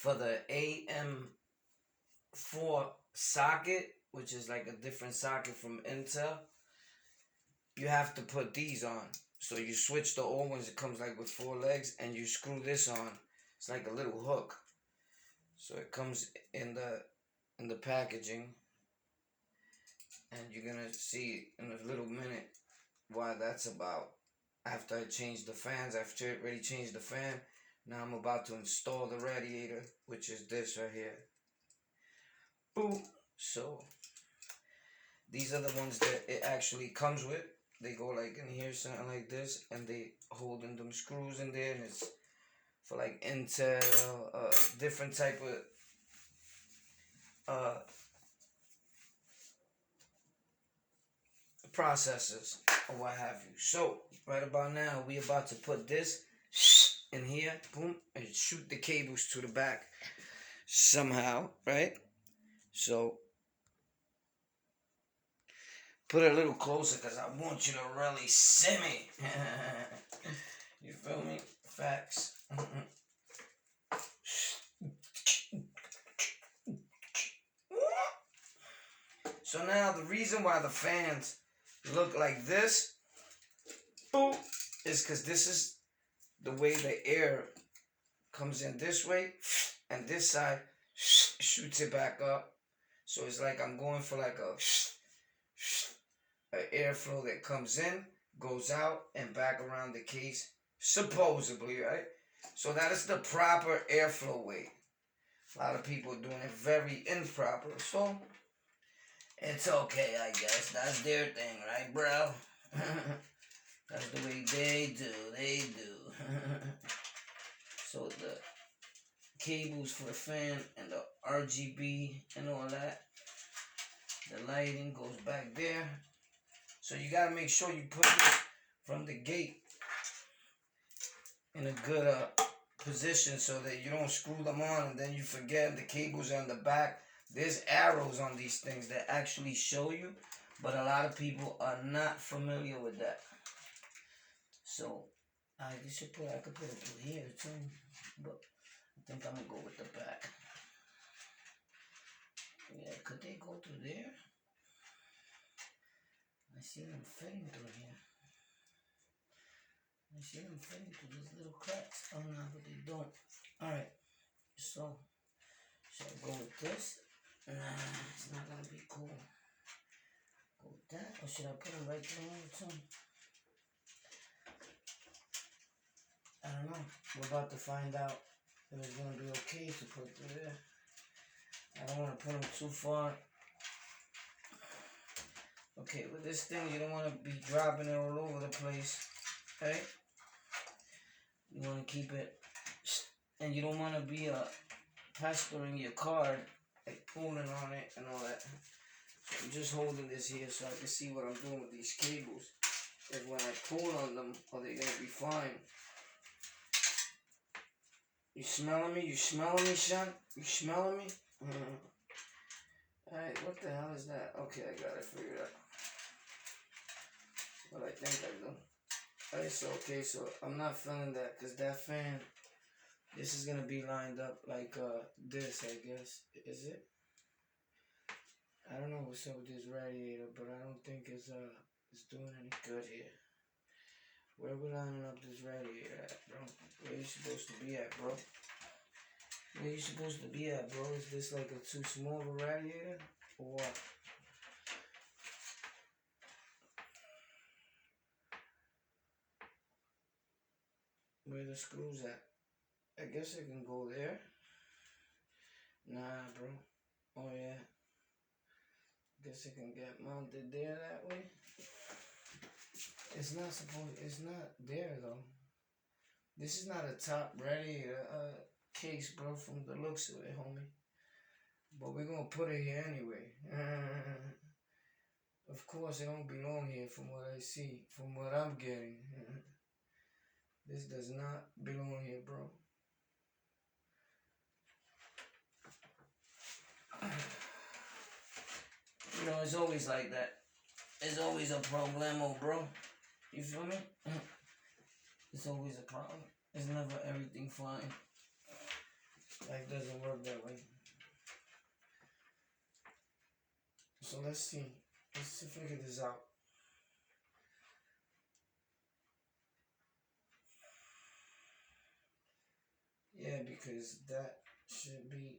for the AM4 socket, which is like a different socket from Intel, you have to put these on. So you switch the old ones, it comes like with 4 legs, and you screw this on. It's like a little hook. So it comes in the packaging, and you're gonna see in a little minute why that's about. After I changed the fans, I've already changed the fan. Now I'm about to install the radiator, which is this right here. Boom. So these are the ones that it actually comes with. They go like in here, something like this, and they hold in them screws in there, and it's for like Intel, different type of processors or what have you. So right about now, we about to put this in here, boom, and shoot the cables to the back somehow, right? So put it a little closer because I want you to really see me. You feel me? Facts. So now the reason why the fans look like this, boom, is because this is the way the air comes in this way, and this side shoots it back up. So it's like I'm going for like a airflow that comes in, goes out, and back around the case, supposedly, right? So that is the proper airflow way. A lot of people are doing it very improper. So it's okay, I guess. That's their thing, right, bro? That's the way they do. So the cables for the fan and the RGB and all that. The lighting goes back there. So you gotta make sure you put it from the gate in a good position so that you don't screw them on and then you forget the cables are on the back. There's arrows on these things that actually show you, but a lot of people are not familiar with that. So I could put it through here too, but I think I'm gonna go with the back. Yeah, could they go through there? I see them fitting through here. I see them fitting through these little cracks. Oh no, but they don't. Alright, so should I go with this? Nah, it's not gonna be cool. Go with that, or should I put them right through here too? I don't know. We're about to find out if it's gonna be okay to put through there. I don't want to put them too far. Okay, with this thing, you don't want to be dropping it all over the place, right? You want to keep it, and you don't want to be pastoring your card, like pulling on it and all that. So I'm just holding this here so I can see what I'm doing with these cables. If when I pull on them, are they gonna be fine? You smelling me? You smelling me, son? You smelling me? Alright, what the hell is that? Okay, I got it figured out. What I think I do. Alright, so okay, so I'm not feeling that because that fan, this is gonna be lined up like this, I guess. Is it? I don't know what's up with this radiator, but I don't think it's doing any good here. Where we lining up this radiator at, bro? Where you supposed to be at, bro? Where you supposed to be at, bro? Is this like a too small of a radiator? Or what? Where the screws at? I guess it can go there. Nah, bro. Oh, yeah. Guess it can get mounted there that way. It's not there, though. This is not a top radiator case, bro, from the looks of it, homie. But we're gonna put it here anyway. Of course, it don't belong here from what I see, from what I'm getting. This does not belong here, bro. You know, it's always like that. It's always a problemo, bro. You feel me? It's always a problem. It's never everything fine. Life doesn't work that way. So let's see. Let's figure this out. Yeah, because that should be.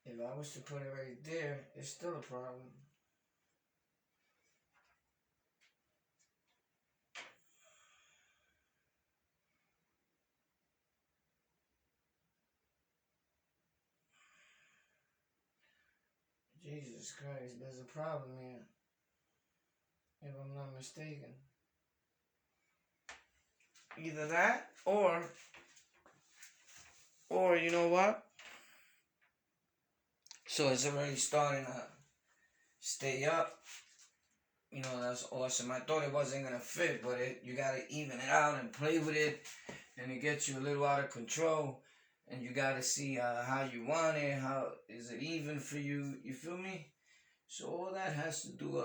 If I was to put it right there, it's still a problem. Jesus Christ, there's a problem here. If I'm not mistaken. Either that, or you know what? So it's already starting to stay up. You know, that's awesome. I thought it wasn't gonna fit, but you gotta even it out and play with it, and it gets you a little out of control. And you gotta see how you want it. How is it even for you? You feel me? So all that has to do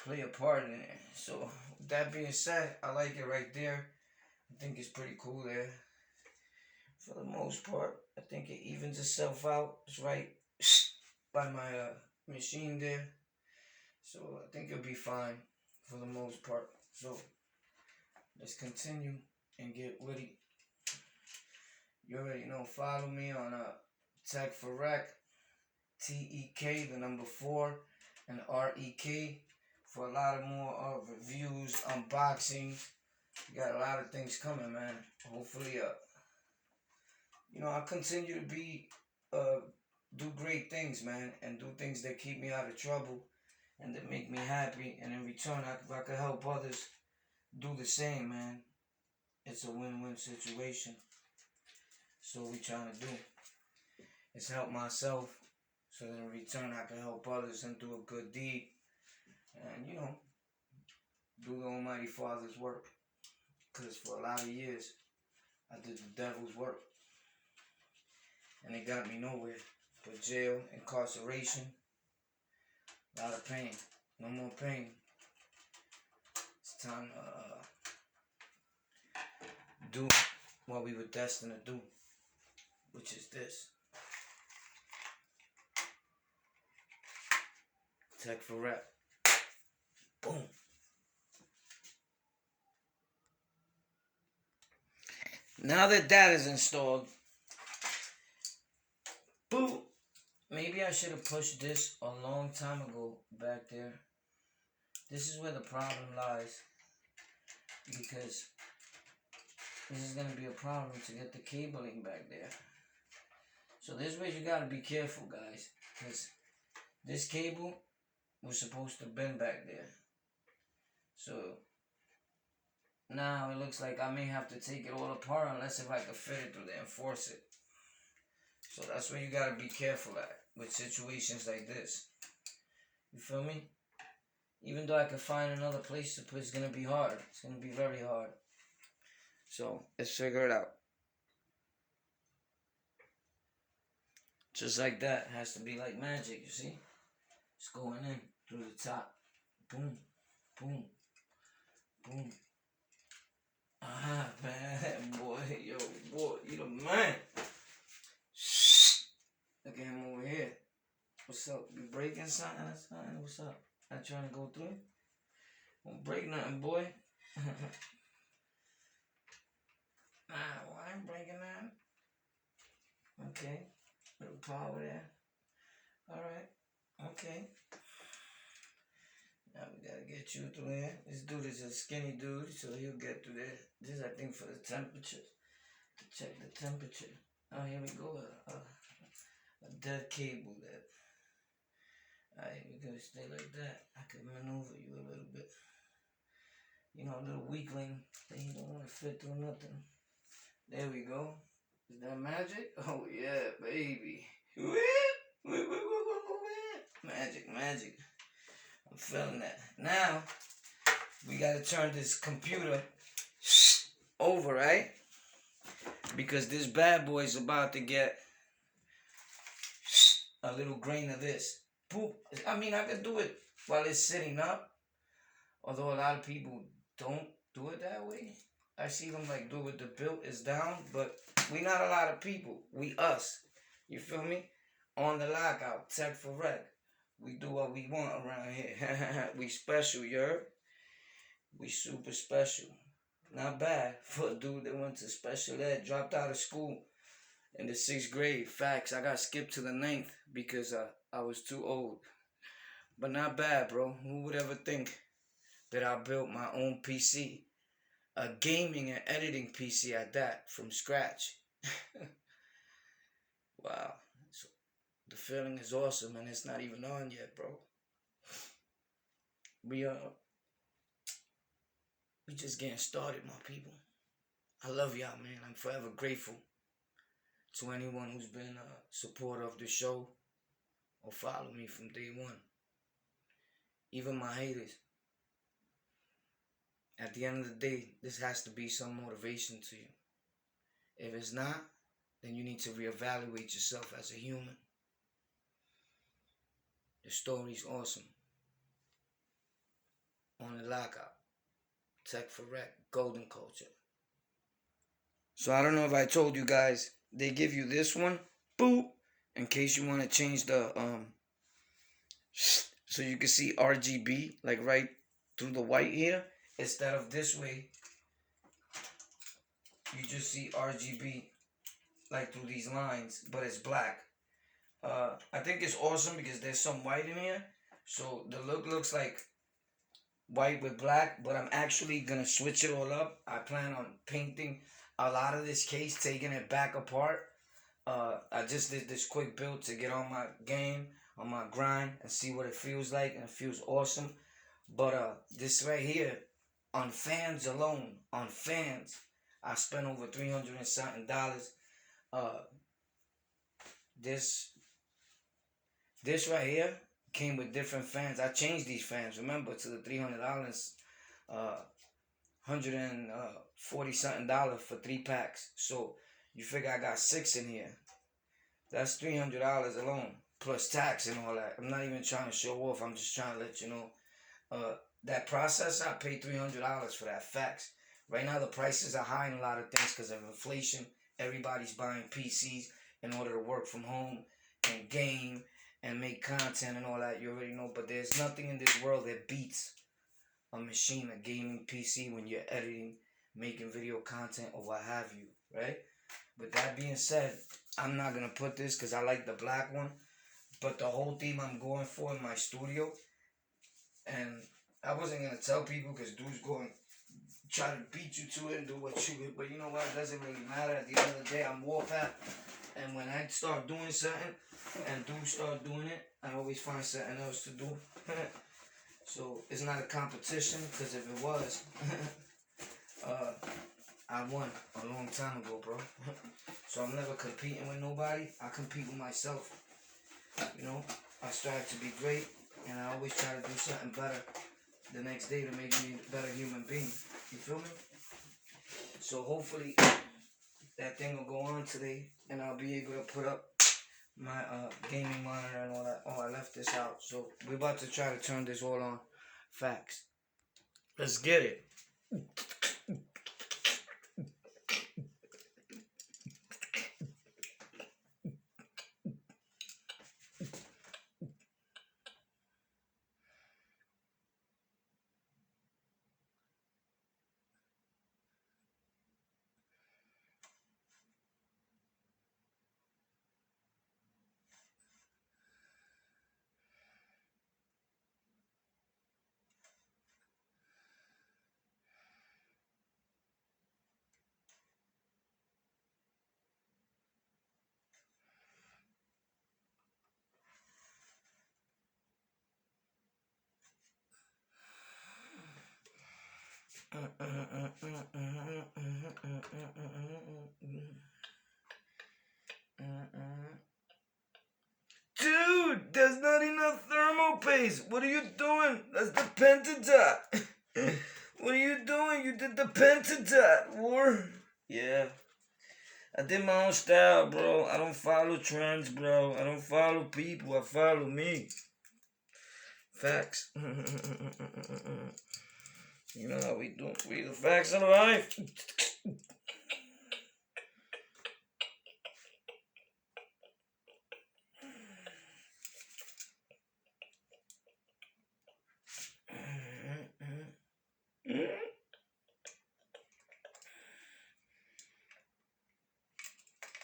play a part in it. So with that being said, I like it right there. I think it's pretty cool there. For the most part, I think it evens itself out. It's right by my machine there. So I think it'll be fine for the most part. So let's continue and get witty. You already know, follow me on Tech for Rec, TEK, the number 4, and REK for a lot of more reviews, unboxings. We got a lot of things coming, man. Hopefully, you know, I'll continue to be, do great things, man, and do things that keep me out of trouble and that make me happy. And in return, if I could help others do the same, man, it's a win-win situation. So what we trying to do is help myself, so that in return I can help others and do a good deed, and you know, do the Almighty Father's work. Because for a lot of years I did the devil's work, and it got me nowhere but jail, incarceration, a lot of pain. No more pain. It's time to do what we were destined to do, which is this. Tech for Rep. Boom. Now that that is installed, boom. Maybe I should have pushed this a long time ago back there. This is where the problem lies, because this is going to be a problem to get the cabling back there. So this way you got to be careful, guys, because this cable was supposed to bend back there. So now it looks like I may have to take it all apart, unless if I can fit it through there and force it. So that's where you got to be careful at with situations like this. You feel me? Even though I could find another place to put, it's going to be hard. It's going to be very hard. So let's figure it out. Just like that. It has to be like magic, you see? It's going in through the top. Boom, boom, boom. Ah, man, boy. Yo, boy, you the man. Shh. Look at him over here. What's up? You breaking something or something? What's up? Not trying to go through it? Won't break nothing, boy. Nah, well, I ain't breaking nothing. Okay. Little power there. Alright. Okay. Now we gotta get you through there. This dude is a skinny dude, so he'll get through there. This is, I think, for the temperature. To check the temperature. Oh, here we go. A dead cable there. Alright, we're gonna stay like that. I can maneuver you a little bit. You know, a little weakling that he don't want to fit through nothing. There we go. Is that magic? Oh yeah, baby. Magic, magic. I'm feeling that. Now, we gotta turn this computer over, right? Because this bad boy is about to get a little grain of this. Poop. I mean, I could do it while it's sitting up. Although a lot of people don't do it that way. I see them like do it. The built is down, but we not a lot of people. We us. You feel me? On the lockout, tech for rec. We do what we want around here. We special, you heard? We super special. Not bad for a dude that went to special ed, dropped out of school in the 6th grade. Facts, I got skipped to the 9th because I was too old. But not bad, bro. Who would ever think that I built my own PC? A gaming and editing PC at that, from scratch. Wow. So the feeling is awesome and it's not even on yet, bro. We just getting started, my people. I love y'all, man. I'm forever grateful to anyone who's been a supporter of the show or follow me from day one. Even my haters. At the end of the day, this has to be some motivation to you. If it's not, then you need to reevaluate yourself as a human. The story's awesome. On the lockout. Tech for rec. Golden culture. So I don't know if I told you guys, they give you this one, boop, in case you want to change the, so you can see RGB, like right through the white here, instead of this way, you just see RGB, like through these lines, but it's black. I think it's awesome because there's some white in here, so the look looks like white with black, but I'm actually gonna switch it all up. I plan on painting a lot of this case, taking it back apart. I just did this quick build to get on my game, on my grind, and see what it feels like, and it feels awesome. But this right here, on fans alone, on fans, I spent over $300 and something. This right here came with different fans. I changed these fans, remember, to the $300, $140 something for 3 packs. So you figure I got 6 in here. That's $300 alone, plus tax and all that. I'm not even trying to show off. I'm just trying to let you know. That process, I paid $300 for that. Facts. Right now the prices are high in a lot of things because of inflation. Everybody's buying PCs in order to work from home and game and make content and all that. You already know. But there's nothing in this world that beats a machine, a gaming PC, when you're editing, making video content, or what have you, right? With that being said, I'm not going to put this because I like the black one. But the whole theme I'm going for in my studio, and I wasn't going to tell people because dude's going to try to beat you to it and do what you do. But you know what? It doesn't really matter. At the end of the day, I'm Warpath. And when I start doing something and dudes start doing it, I always find something else to do. So it's not a competition, because if it was, I won a long time ago, bro. So I'm never competing with nobody. I compete with myself. You know, I strive to be great, and I always try to do something better the next day to make me a better human being. You feel me? So hopefully that thing will go on today, and I'll be able to put up my gaming monitor and all that. Oh, I left this out. So we're about to try to turn this all on. Facts. Let's get it. Dude, there's not enough thermal paste. What are you doing? That's the pentatop. What are you doing? You did the pentatop, war. Yeah. I did my own style, bro. I don't follow trends, bro. I don't follow people. I follow me. Facts. You know how we do. We the facts of life.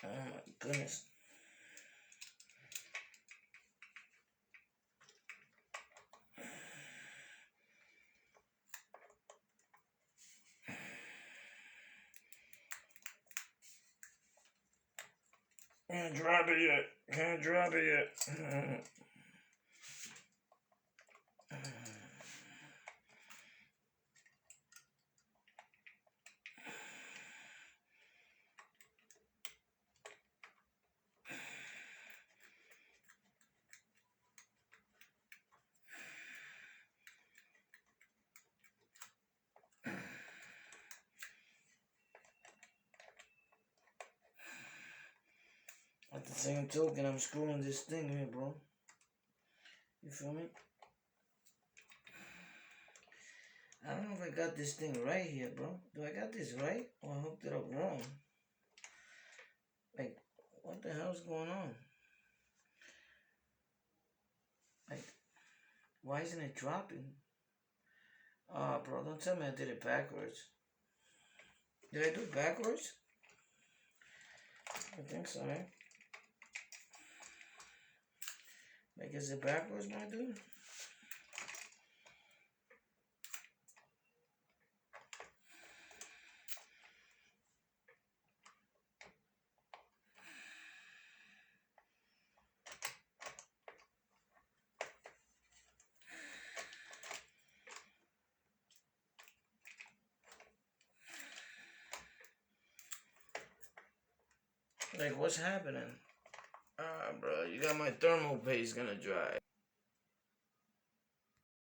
Oh my goodness. Can't drop it yet. Can't drop it yet. At the same token, I'm screwing this thing here, bro. You feel me? I don't know if I got this thing right here, bro. Do I got this right? Or I hooked it up wrong? Like, what the hell's going on? Like, why isn't it dropping? Oh, bro, don't tell me I did it backwards. Did I do it backwards? I think so, eh? Like, is it backwards, my dude? Like, what's happening? Ah, bro, you got my thermal paste gonna dry.